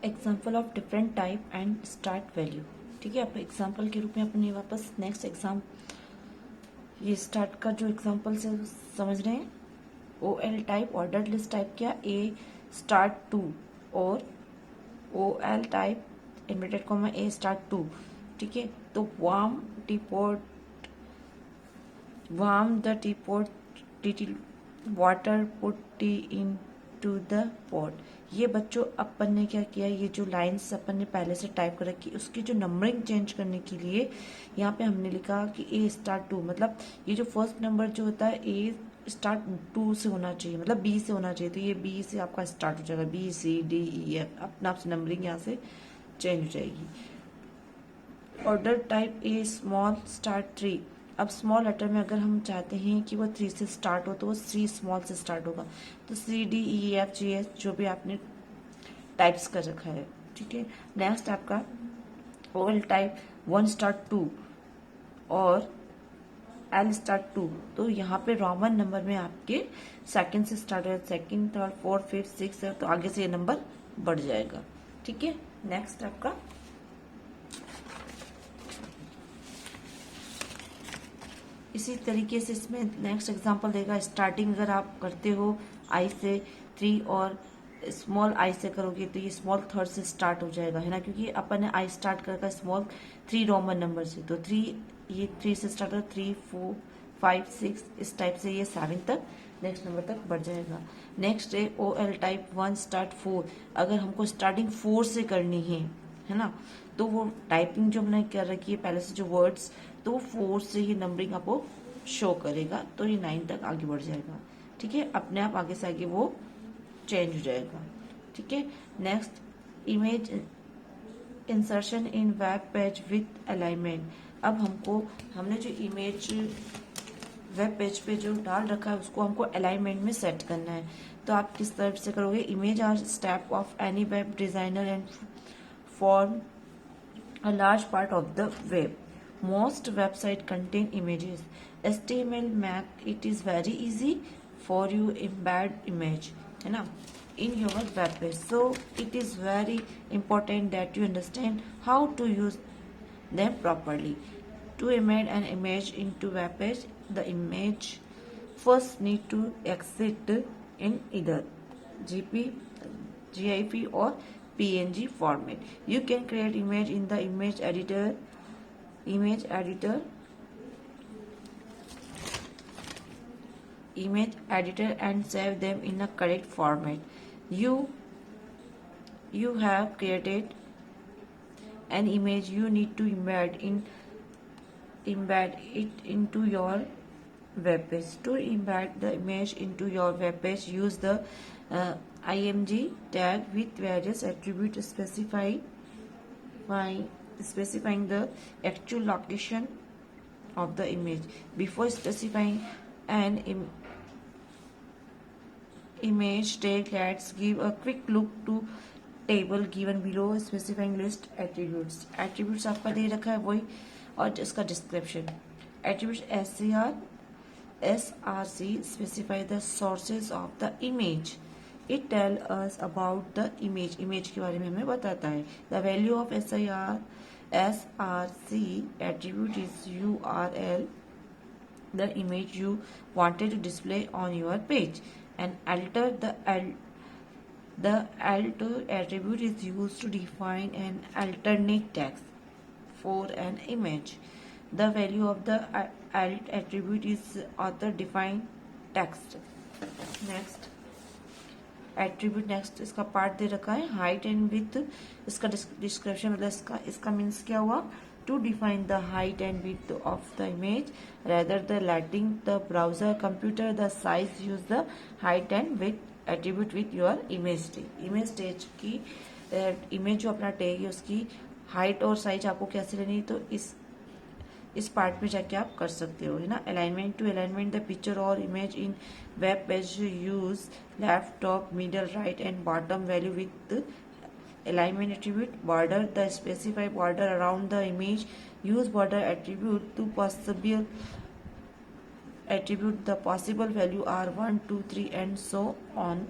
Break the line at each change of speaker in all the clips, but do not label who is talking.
Example of different type and start value. ठीक है, अब एग्जाम्पल के रूप में अपने वापस नेक्स्ट एग्जाम ये स्टार्ट का जो एग्जाम्पल से समझ रहे हैं। O L type order list type क्या, ए स्टार्ट टू, और O L type inverted comma A start two. ठीक है, तो warm the teapot water put tea into the pot. ये बच्चों अपन ने क्या किया, ये जो लाइंस अपन ने पहले से टाइप कर रखी उसकी जो नंबरिंग चेंज करने के लिए यहाँ पे हमने लिखा कि ए स्टार्ट टू, मतलब ये जो फर्स्ट नंबर जो होता है ए स्टार्ट टू से होना चाहिए, मतलब बी से होना चाहिए, तो ये बी से आपका स्टार्ट हो जाएगा, B C D E F, अपना आप से नंबरिंग यहाँ से चेंज हो जाएगी। Order type a small start three. अब स्मॉल लेटर में अगर हम चाहते हैं कि वो थ्री से स्टार्ट हो तो वो सी स्मॉल से स्टार्ट होगा, तो C D E F G H जो भी आपने टाइप्स कर रखा है। ठीक है, नेक्स्ट आपका OL type one start two और एल स्टार्ट टू, तो यहाँ पे रोमन नंबर में आपके सेकंड से स्टार्ट हो, second third fourth fifth six, तो आगे से ये नंबर बढ़ जाएगा। ठीक है, नेक्स्ट आपका इसी तरीके से इसमें नेक्स्ट एग्जांपल देगा। स्टार्टिंग अगर आप करते हो आई से थ्री और स्मॉल आई से करोगे तो ये स्मॉल थर्ड से स्टार्ट हो जाएगा, है ना, क्योंकि अपन ने आई स्टार्ट करके स्मॉल थ्री रोमन नंबर से, तो थ्री ये थ्री से स्टार्ट होगा, थ्री फोर फाइव सिक्स इस टाइप से ये सेवन तक नेक्स्ट नंबर तक बढ़ जाएगा। नेक्स्ट है O L type one start four. अगर हमको स्टार्टिंग फोर से करनी है ना, तो वो टाइपिंग जो हमने कर रखी है पहले से जो वर्ड्स, तो फोर से ही नंबरिंग आपको शो करेगा, तो ये नाइन तक आगे बढ़ जाएगा। ठीक है, अपने आप आगे से आगे वो चेंज हो जाएगा। ठीक है, next image insertion in web page with alignment. अब हमने जो इमेज वेब पेज पे जो डाल रखा है उसको हमको अलाइनमेंट में सेट करना है, तो आप किस तरह से करोगे। Image are step of any web designer and form a large part of the web. Most websites contain images. HTML make it is very easy for you embed image, है ना, in your web page. So it is very important that you understand how to use them properly. To embed an image into web page, the image first need to exist in either GP, GIF or PNG format. You can create image in the image editor and save them in a correct format. You have created an image. You need to embed it into your web page. To embed the image into your web page, use the img tag with various attributes specifying the actual location of the image. Before specifying an image tag, let's give a quick look to table given below specifying list attributes आपका दे रखा है वही, और इसका description. attributes SRC specify the sources of the image. It tell us about the image के बारे में हमें बताता है। The value of SRC attribute is URL, the image you wanted to display on your page, and alter the alt attribute is used to define an alternate text for an image. The value of the alt attribute is author defined text. Next attribute, next इसका part दे रखा है height and width, इसका description मतलब इसका means क्या हुआ, to define the height and width of the image rather the letting the browser computer the size, use the height and width attribute with your image tag की image जो अपना tag है उसकी height और size आपको कैसे लेनी है, तो इस पार्ट में जाके आप कर सकते हो, है ना। Alignment, to alignment the picture और image in web page use left top middle right and bottom value with alignment attribute. Border, the specified border around the image, use border attribute to possible attribute the possible value are 1 2 3 and so on.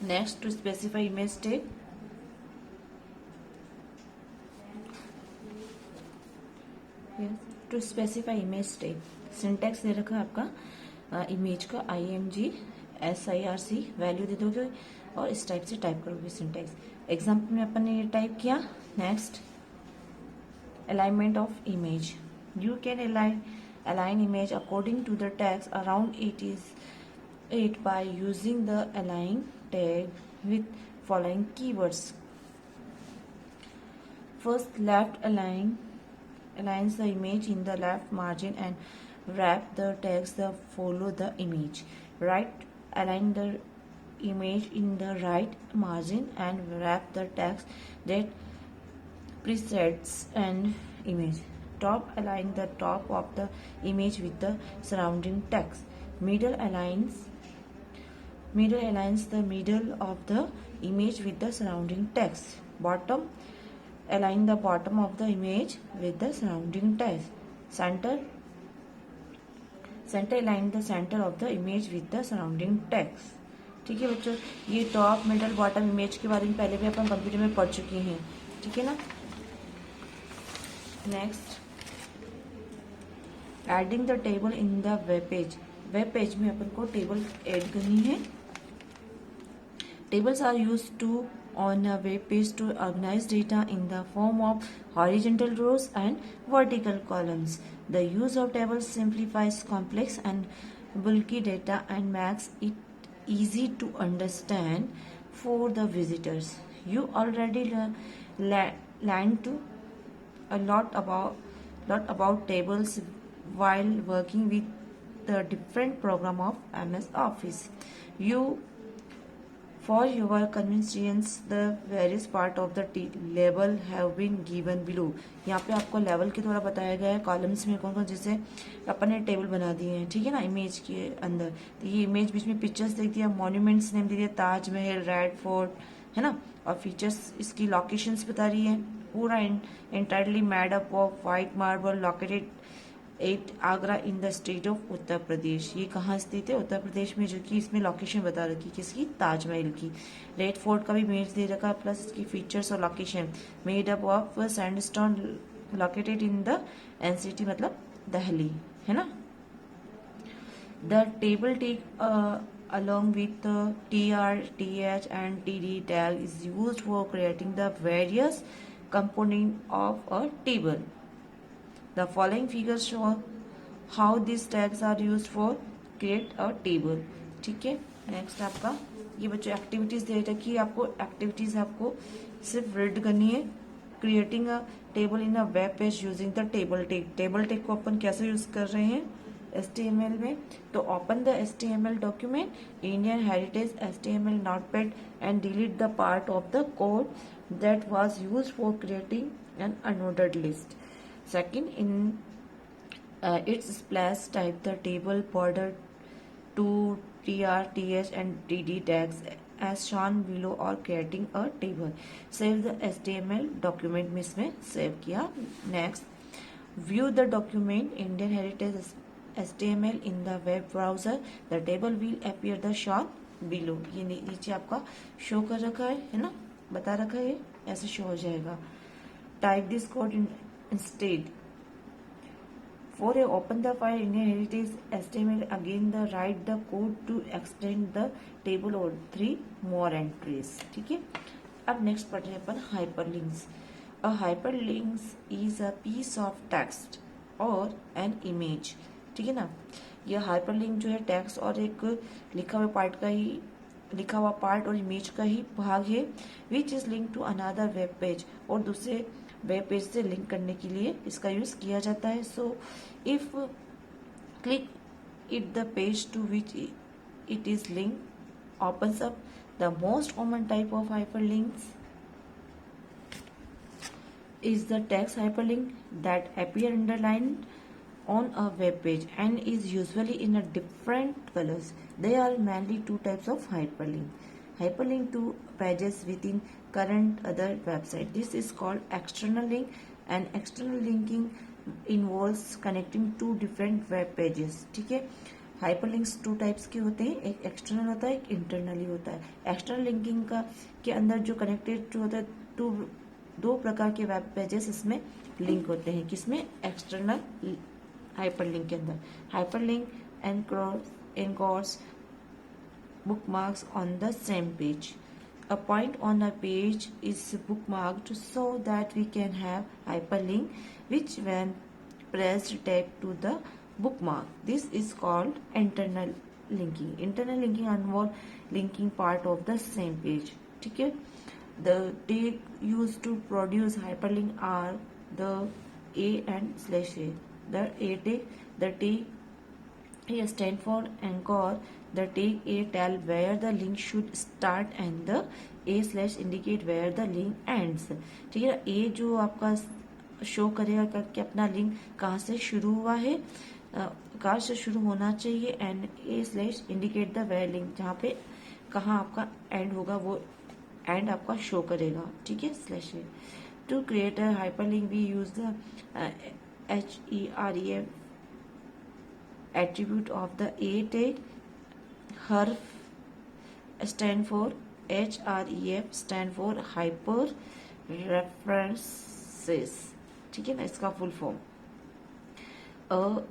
Next, to specify image tag, to specify image tag syntax दे रखा है आपका image का IMG SIRC value दे दोगे और इस type से type करोगे सिंटेक्स। एग्जाम्पल में अपन ने ये टाइप किया। Next, alignment of image. You can align image according to the text around it by using the align tag with following keywords. First, left aligns the image in the left margin and wrap the text that follow the image. Right, align the image in the right margin and wrap the text that presets an image. Top, align the top of the image with the surrounding text. Middle aligns the middle of the image with the surrounding text. Bottom, align the bottom of the image with the surrounding text. Center, align the center of the image with the surrounding text. ठीक है बच्चों, ये top middle bottom image के बारे में पहले भी अपन computer में पढ़ चुके हैं, ठीक है ना। Next, adding the table in the web page. Web page में अपन को टेबल ऐड करनी है। Tables are use to on a web page to organize data in the form of horizontal rows and vertical columns. The use of tables simplifies complex and bulky data and makes it easy to understand for the visitors. You already learned to a lot about tables while working with the different program of MS Office. For your convenience, the various part of the label have been given below. यहाँ पे आपको level के द्वारा बताया गया है columns में कौन कौन, जैसे अपन ने टेबल बना दिए हैं, ठीक है ना, इमेज के अंदर। तो ये इमेज बीच में पिक्चर्स देख दिया, मॉन्यूमेंट्स नेम दे दिया, ताजमहल, रेड फोर्ट, है ना, और फीचर्स इसकी लोकेशंस बता रही है। पूरा entirely made up of white marble located at Agra in the state of Uttar Pradesh. ये कहाँ स्थित है? उत्तर प्रदेश में, जो कि इसमें लोकेशन बता रखी किसकी, ताजमहल की। रेड फोर्ट का भी इमेज दे रखा, प्लस इसकी फीचर्स और location. Made up of sandstone located in the NCT मतलब दिल्ली, है ना। The table take along with the TR, TH and TD tag is used for creating the various component of a table. The following figures show how these tags are used for create a table. ठीक है। Next आपका ये बच्चों activities दे रखी है आपको। Activities आपको सिर्फ रीड करनी है। Creating a table in a web page using the table tag. Table tag को अपन कैसे यूज कर रहे हैं HTML में, तो open the HTML document Indian heritage HTML notepad and delete the part of the code that was used for creating an unordered list. Second, in its splash type the table border to TR, TH and TD tags as shown below or creating a table. Save the HTML document में इसमें save किया। Next, view the document Indian Heritage HTML in the web browser. The table will appear the shown below. ये नीचे आपका show कर रखा है ना, बता रखा है, ऐसे शो हो जाएगा। Type this code instead. For a open the file Indian Heritage HTML, again the write the code to extend the table or 3 more entries. ठीक है। अब नेक्स्ट पढ़ रहे हैं अपन hyperlinks. A hyperlinks is a piece of text or an image. ठीक है ना। यह hyperlink जो है टेक्स्ट और एक लिखा हुआ पार्ट और इमेज का ही भाग है, which is linked to another web page, और दूसरे वेब पेज से लिंक करने के लिए इसका यूज किया जाता है। So if click it the page to which it is link opens up the most common type of hyperlinks is the text hyperlink that appear underlined on a web page and is usually in a different colors. There are mainly two types of hyperlink. Hyperlink to pages within current other website. This is called external link, and external linking involves connecting two different web pages. ठीक है। Hyperlinks two types के होते हैं, एक external होता है, एक internally होता है। एक्सटर्नल लिंकिंग का के अंदर जो कनेक्टेड जो होता है दो प्रकार के वेब पेजेस इसमें लिंक होते हैं। किसमें? एक्सटर्नल हाइपरलिंक के अंदर। Hyperlink encores bookmarks on the same page. A point on a page is bookmarked so that we can have hyperlink which when pressed take to the bookmark. This is called internal linking. Internal linking involve linking part of the same page. ठीक है? The tag used to produce hyperlink are the A and /A. The tag A stand for anchor. The tag A tell where the link should start and the A/ indicate where the link ends. ठीक है? A जो आपका show करेगा कि अपना link कहाँ से शुरू हुआ है, कहाँ से शुरू होना चाहिए, and A/ indicate the where link, जहाँ पे कहाँ आपका एंड होगा वो एंड आपका शो करेगा। ठीक है? /A. To create a hyperlink we use the HEREF attribute of the A tag. HEREF stand for HREF stand for hyper references. ठीक है ना, इसका full form.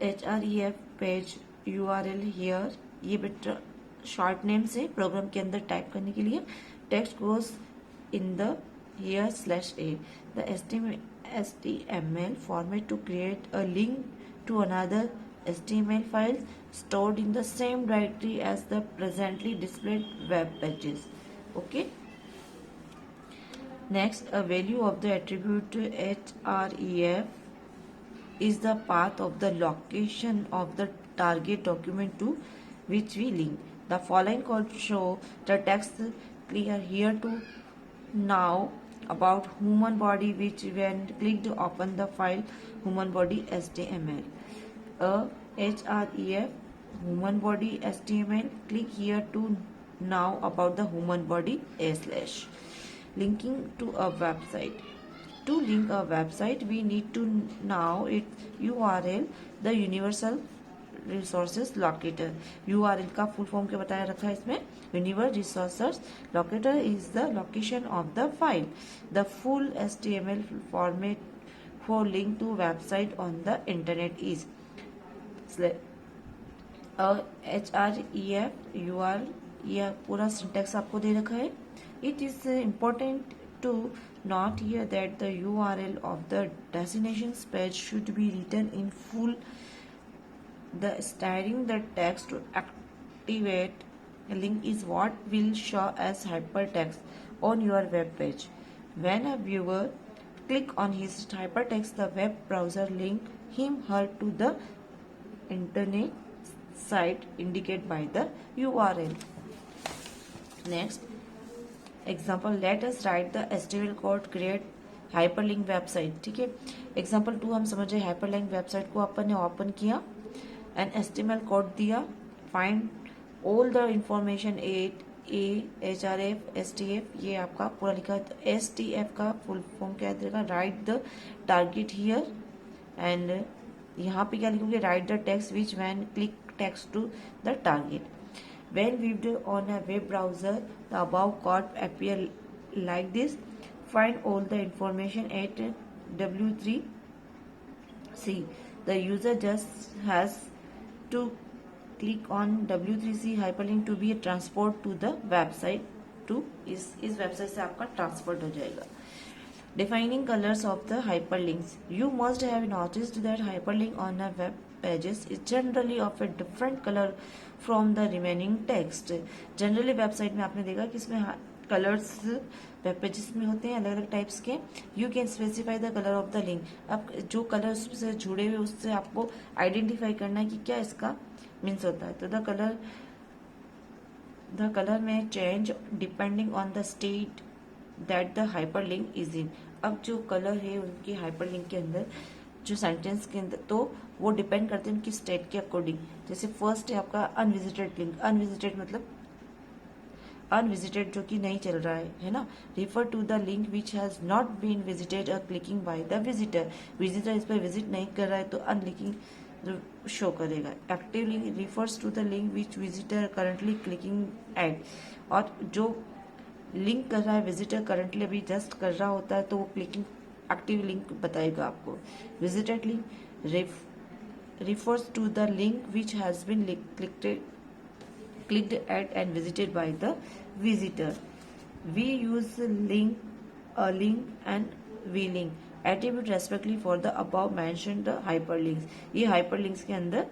HREF page URL here, ये बेटा शॉर्ट नेम से प्रोग्राम के अंदर type करने के लिए text goes in the here /A. The HTML format to create a link to another HTML file stored in the same directory as the presently displayed web pages. Okay. Next, a value of the attribute href is the path of the location of the target document to which we link. The following code show the text clear here to now about human body which when clicked open the file human body HTML. A href human body HTML. Click here to now about the human body / linking to a website. To link a website we need to know its URL, the universal resources locator. URL का full form क्या बताया रखा है इसमें? Universal Resources Locator is the location of the file. The full HTML format for link to website on the internet is href URL. यह पूरा syntax आपको दे रखा है। It is important to note here that the URL of the destination page should be written in full. The styling the text to activate a link is what will show as hypertext on your web page. When a viewer click on his hypertext, the web browser link him/her to the internet site indicated by the URL. Next example, let us write the HTML code create hyperlink website. ठीक है? Example 2 हम समझे, hyperlink website को अपन ने open किया and HTML code दिया, find all the information HRF STF, ये आपका पूरा लिखा है। तो STF का फुल फॉर्म क्या देगा? Write the target here, and यहाँ पे क्या लिखोगे? Write the text which when click text to the target. When viewed on a web browser, the above code appear like this. Find all the information at W3C. The user just has to click on W3C hyperlink to be transport to the website. to इस website से आपका transfer हो जाएगा। Defining colors of the hyperlinks. You must have noticed that hyperlink on a web pages is generally of a different color from the remaining text. Generally website में आपने देखा कि इसमें कलर्स वेब पेजेस में होते हैं अलग अलग टाइप्स के। You can specify the colour of the link. अब जो कलर से जुड़े हुए उससे आपको आइडेंटिफाई करना है कि क्या इसका मीन्स होता है। तो द कलर में change depending on the state that the hyperlink is in. अब जो कलर है उनके हाइपरलिंक के अंदर जो सेंटेंस के अंदर, तो वो डिपेंड करते हैं उनकी स्टेट के अकॉर्डिंग। जैसे फर्स्ट है आपका अनविजिटेड लिंक। अनविजिटेड मतलब अनविजिटेड जो कि नहीं चल रहा है ना। Refer to the link which has not been visited और clicking by the visitor. Visitor इस पर विजिट नहीं कर रहा है तो शो करेगा। Active link refers to the link which visitor currently clicking at, और जो लिंक कर रहा है विजिटर करंटली अभी जस्ट कर रहा होता है तो वो क्लिकिंग एक्टिव लिंक बताएगा आपको। Visited link refers to the link which has been clicked at and visited by the visitor. We use link, a link and v link attribute respectively for the above mentioned the hyperlinks. ये hyperlinks के अंदर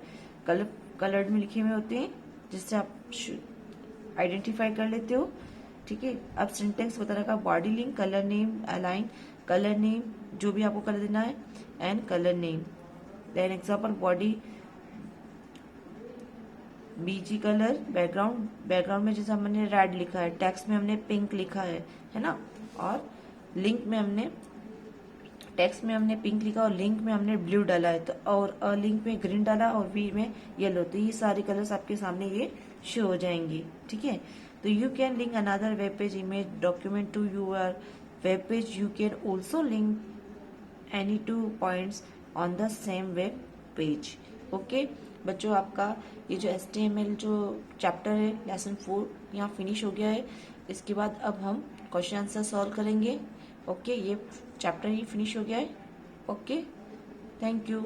coloured में लिखे हुए होते हैं जिससे आप आइडेंटिफाई कर लेते हो। ठीक है, अब सिंटेक्स बता रखा body link, colour name, align, colour name जो भी आपको कलर देना है and colour name. Then example body BG colour, background में जैसे हमने रेड लिखा है, टेक्स्ट में हमने पिंक लिखा है ना, और लिंक में हमने टेक्स्ट में हमने पिंक लिखा और लिंक में हमने ब्लू डाला है, तो और लिंक में ग्रीन डाला और वी में येलो, तो ये सारे कलर्स आपके सामने ये शो हो जाएंगे। ठीक है, तो you can link another web page image document to your web page. You can also link any 2 points on the same web page. Okay बच्चों, आपका ये जो HTML जो चैप्टर है लेसन 4 यहाँ फिनिश हो गया है। इसके बाद अब हम क्वेश्चन आंसर सॉल्व करेंगे। ओके, ये चैप्टर ही फिनिश हो गया है। Okay, thank you.